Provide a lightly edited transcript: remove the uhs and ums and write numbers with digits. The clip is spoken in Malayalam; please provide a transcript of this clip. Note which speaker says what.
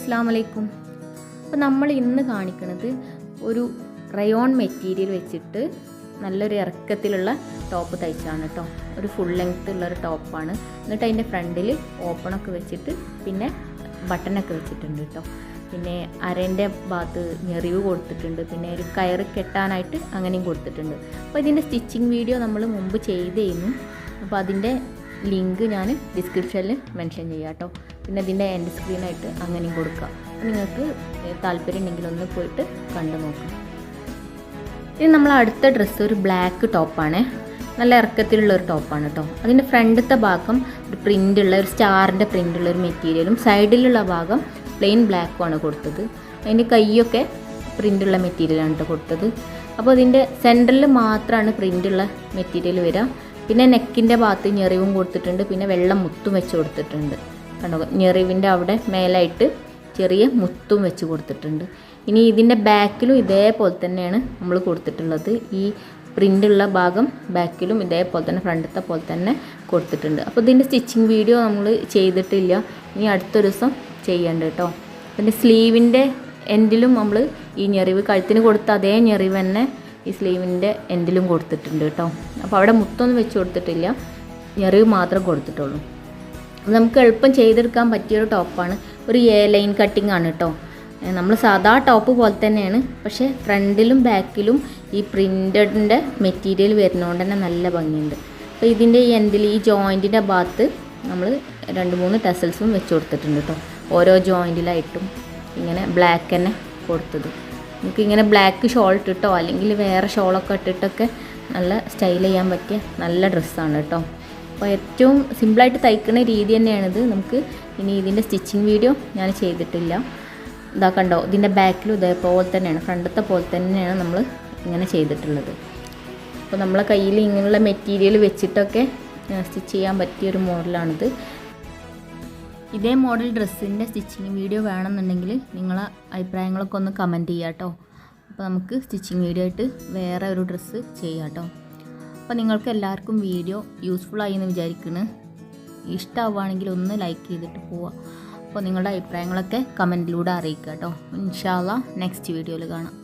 Speaker 1: അസ്സലാമു അലൈക്കും. അപ്പോൾ നമ്മൾ ഇന്ന് കാണിക്കുന്നത് ഒരു റയോൺ മെറ്റീരിയൽ വെച്ചിട്ട് നല്ലൊരു ഇറക്കത്തിലുള്ള ടോപ്പ് തയ്ച്ചാണ് കേട്ടോ. ഒരു ഫുൾ ലെങ്ത് ഉള്ളൊരു ടോപ്പാണ്. എന്നിട്ട് അതിൻ്റെ ഫ്രണ്ടിൽ ഓപ്പണൊക്കെ വെച്ചിട്ട് പിന്നെ ബട്ടണൊക്കെ വെച്ചിട്ടുണ്ട് കേട്ടോ. പിന്നെ അരേൻ്റെ ഭാഗത്ത് ഞെറിവ് കൊടുത്തിട്ടുണ്ട്. പിന്നെ ഒരു കയറ് കെട്ടാനായിട്ട് അങ്ങനെയും കൊടുത്തിട്ടുണ്ട്. അപ്പോൾ ഇതിൻ്റെ സ്റ്റിച്ചിങ് വീഡിയോ നമ്മൾ മുമ്പ് ചെയ്തേന്നു. അപ്പോൾ അതിൻ്റെ ലിങ്ക് ഞാൻ ഡിസ്ക്രിപ്ഷനിൽ മെൻഷൻ ചെയ്യാം കേട്ടോ. പിന്നെ ഇതിൻ്റെ എൻഡ് സ്ക്രീനായിട്ട് അങ്ങനെയും കൊടുക്കാം. നിങ്ങൾക്ക് താല്പര്യം ഉണ്ടെങ്കിൽ ഒന്ന് പോയിട്ട് കണ്ടു നോക്കാം. ഇത് നമ്മൾ അടുത്ത ഡ്രസ്സ് ഒരു ബ്ലാക്ക് ടോപ്പാണ്. നല്ല ഇറക്കത്തിലുള്ള ഒരു ടോപ്പാണ് കേട്ടോ. അതിൻ്റെ ഫ്രണ്ടത്തെ ഭാഗം ഒരു പ്രിൻ്റുള്ള ഒരു സ്റ്റാറിൻ്റെ പ്രിൻ്റുള്ള ഒരു മെറ്റീരിയലും സൈഡിലുള്ള ഭാഗം പ്ലെയിൻ ബ്ലാക്കുമാണ് കൊടുത്തത്. അതിൻ്റെ കൈയൊക്കെ പ്രിൻ്റുള്ള മെറ്റീരിയലാണ് കേട്ടോ കൊടുത്തത്. അപ്പോൾ അതിൻ്റെ സെൻറ്ററിൽ മാത്രമാണ് പ്രിൻ്റുള്ള മെറ്റീരിയൽ വരിക. പിന്നെ നെക്കിൻ്റെ ഭാഗത്ത് ഞെറിവും കൊടുത്തിട്ടുണ്ട്. പിന്നെ വെള്ളം മുത്തും വെച്ച് കൊടുത്തിട്ടുണ്ട്. കണ്ടോ, ഞെറിവിൻ്റെ അവിടെ മേലായിട്ട് ചെറിയ മുത്തും വെച്ച് കൊടുത്തിട്ടുണ്ട്. ഇനി ഇതിൻ്റെ ബാക്കിലും ഇതേപോലെ തന്നെയാണ് നമ്മൾ കൊടുത്തിട്ടുള്ളത്. ഈ പ്രിൻ്റുള്ള ഭാഗം ബാക്കിലും ഇതേപോലെ തന്നെ ഫ്രണ്ടത്തെ പോലെ തന്നെ കൊടുത്തിട്ടുണ്ട്. അപ്പോൾ ഇതിൻ്റെ സ്റ്റിച്ചിങ് വീഡിയോ നമ്മൾ ചെയ്തിട്ടില്ല. ഇനി അടുത്തൊരു ദിവസം ചെയ്യേണ്ട കേട്ടോ. പിന്നെ സ്ലീവിൻ്റെ എൻഡിലും നമ്മൾ ഈ ഞെറിവ് കഴുത്തിന് കൊടുത്ത അതേ ഞെറിവ് തന്നെ ഈ സ്ലീവിൻ്റെ എൻഡിലും കൊടുത്തിട്ടുണ്ട് കേട്ടോ. അപ്പോൾ അവിടെ മുത്തൊന്നും വെച്ച് കൊടുത്തിട്ടില്ല, ഞെറിവ് മാത്രം കൊടുത്തിട്ടുള്ളൂ. നമുക്ക് എളുപ്പം ചെയ്തെടുക്കാൻ പറ്റിയൊരു ടോപ്പാണ്. ഒരു എ ലൈൻ കട്ടിംഗ് ആണ് കേട്ടോ. നമ്മൾ സാധാ ടോപ്പ് പോലെ തന്നെയാണ്, പക്ഷേ ഫ്രണ്ടിലും ബാക്കിലും ഈ പ്രിൻ്റഡിൻ്റെ മെറ്റീരിയൽ വരുന്നതുകൊണ്ട് തന്നെ നല്ല ഭംഗിയുണ്ട്. അപ്പോൾ ഇതിൻ്റെ ഈ എൻഡിൽ ഈ ജോയിൻറ്റിൻ്റെ ഭാഗത്ത് നമ്മൾ 2-3 ടെസൽസും വെച്ച് കൊടുത്തിട്ടുണ്ട് കേട്ടോ. ഓരോ ജോയിൻറ്റിലായിട്ടും ഇങ്ങനെ ബ്ലാക്ക് തന്നെ കൊടുത്തത്. നമുക്കിങ്ങനെ ബ്ലാക്ക് ഷോൾ ഇട്ടിട്ടോ അല്ലെങ്കിൽ വേറെ ഷോളൊക്കെ ഇട്ടിട്ടൊക്കെ നല്ല സ്റ്റൈൽ ചെയ്യാൻ പറ്റിയ നല്ല ഡ്രസ്സാണ് കേട്ടോ. അപ്പോൾ ഏറ്റവും സിമ്പിളായിട്ട് തയ്ക്കുന്ന രീതി തന്നെയാണിത്. നമുക്ക് ഇനി ഇതിൻ്റെ സ്റ്റിച്ചിങ് വീഡിയോ ഞാൻ ചെയ്തിട്ടില്ല. ഇതാ കണ്ടോ, ഇതിൻ്റെ ബാക്കിലും ഇതേപോലെ തന്നെയാണ്, ഫ്രണ്ടത്തെ പോലെ തന്നെയാണ് നമ്മൾ ഇങ്ങനെ ചെയ്തിട്ടുള്ളത്. അപ്പോൾ നമ്മളെ കയ്യിൽ ഇങ്ങനെയുള്ള മെറ്റീരിയൽ വെച്ചിട്ടൊക്കെ സ്റ്റിച്ച് ചെയ്യാൻ പറ്റിയൊരു മോഡലാണിത്. ഇതേ മോഡൽ ഡ്രസ്സിൻ്റെ സ്റ്റിച്ചിങ് വീഡിയോ വേണമെന്നുണ്ടെങ്കിൽ നിങ്ങളെ അഭിപ്രായങ്ങളൊക്കെ ഒന്ന് കമൻറ്റ് ചെയ്യാം കേട്ടോ. അപ്പോൾ നമുക്ക് സ്റ്റിച്ചിങ് വീഡിയോ ആയിട്ട് വേറെ ഒരു ഡ്രസ്സ് ചെയ്യാം കേട്ടോ. അപ്പോൾ നിങ്ങൾക്ക് എല്ലാവർക്കും വീഡിയോ യൂസ്ഫുള്ളായി എന്ന് വിചാരിക്കുന്നു. ഇഷ്ടമാവുകയാണെങ്കിൽ ഒന്ന് ലൈക്ക് ചെയ്തിട്ട് പോവുക. അപ്പോൾ നിങ്ങളുടെ അഭിപ്രായങ്ങളൊക്കെ കമൻറ്റിലൂടെ അറിയിക്കുക കേട്ടോ. ഇൻഷാ അല്ലാഹ് നെക്സ്റ്റ് വീഡിയോയിൽ കാണാം.